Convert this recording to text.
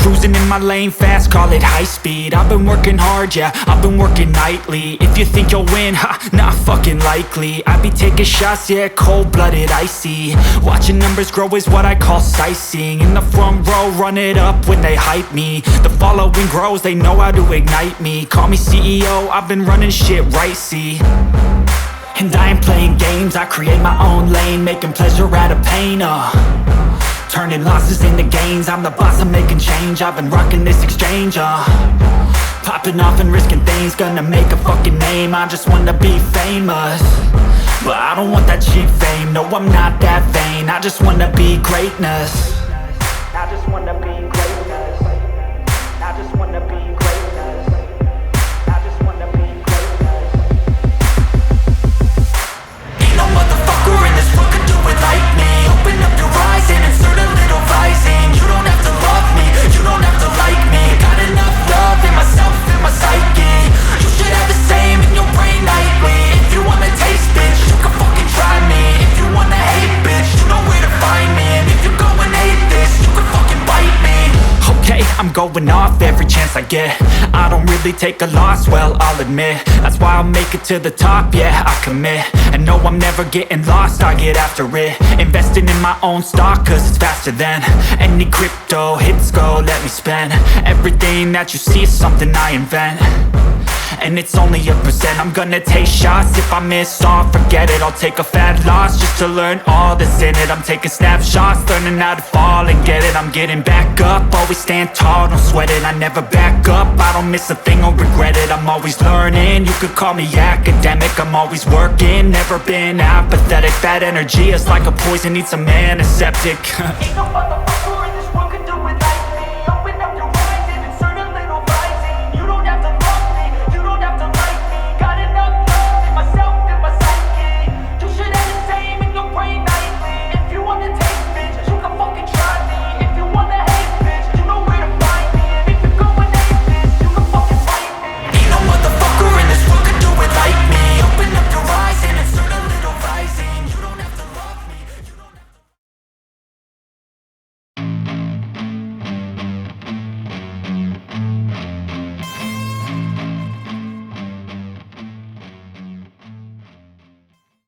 Cruising in my lane fast, call it high speed. I've been working hard, yeah, I've been working nightly. If you think you'll win, ha, not fucking likely. I be taking shots, yeah, cold-blooded, icy. Watching numbers grow is what I call sightseeing. In the front row, run it up when they hype me. The following grows, they know how to ignite me. Call me CEO, I've been running shit right, see. And I ain't playing games, I create my own lane, making pleasure out of pain, turning losses into gains. I'm the boss, I'm making change. I've been rocking this exchange, popping off and risking things. Gonna make a fucking name, I just wanna be famous. But I don't want that cheap fame, no I'm not that vain. I just wanna be greatness. I just wanna be greatness. I just wanna be greatness. I just wanna be greatness. Ain't no motherfucker in this world could do it like me. Open up your eyes and insert a little rising. You don't have to love me, you don't have to like me. Got enough love in myself, in my psyche. You should have the same in your brain nightly. If you wanna taste, bitch, you can fucking try me. If you wanna hate, bitch, you know where to find me. And if you go and hate this, you can fucking bite me. Okay, I'm going off every chance I get. I don't really take a loss, well, I'll admit. That's why I'll make it to the top, yeah, I commit. And no, I'm never getting lost, I get after it. Investing in my own stock, cause it's faster than any crypto hits go, let me spend. Everything that you see is something I invent. And it's only a percent. I'm gonna take shots. If I miss all, forget it. I'll take a fat loss just to learn all that's in it. I'm taking snapshots, learning how to fall and get it. I'm getting back up, always stand tall, don't sweat it. I never back up, I don't miss a thing or regret it. I'm always learning, you could call me academic. I'm always working, never been apathetic. That energy is like a poison, needs some antiseptic.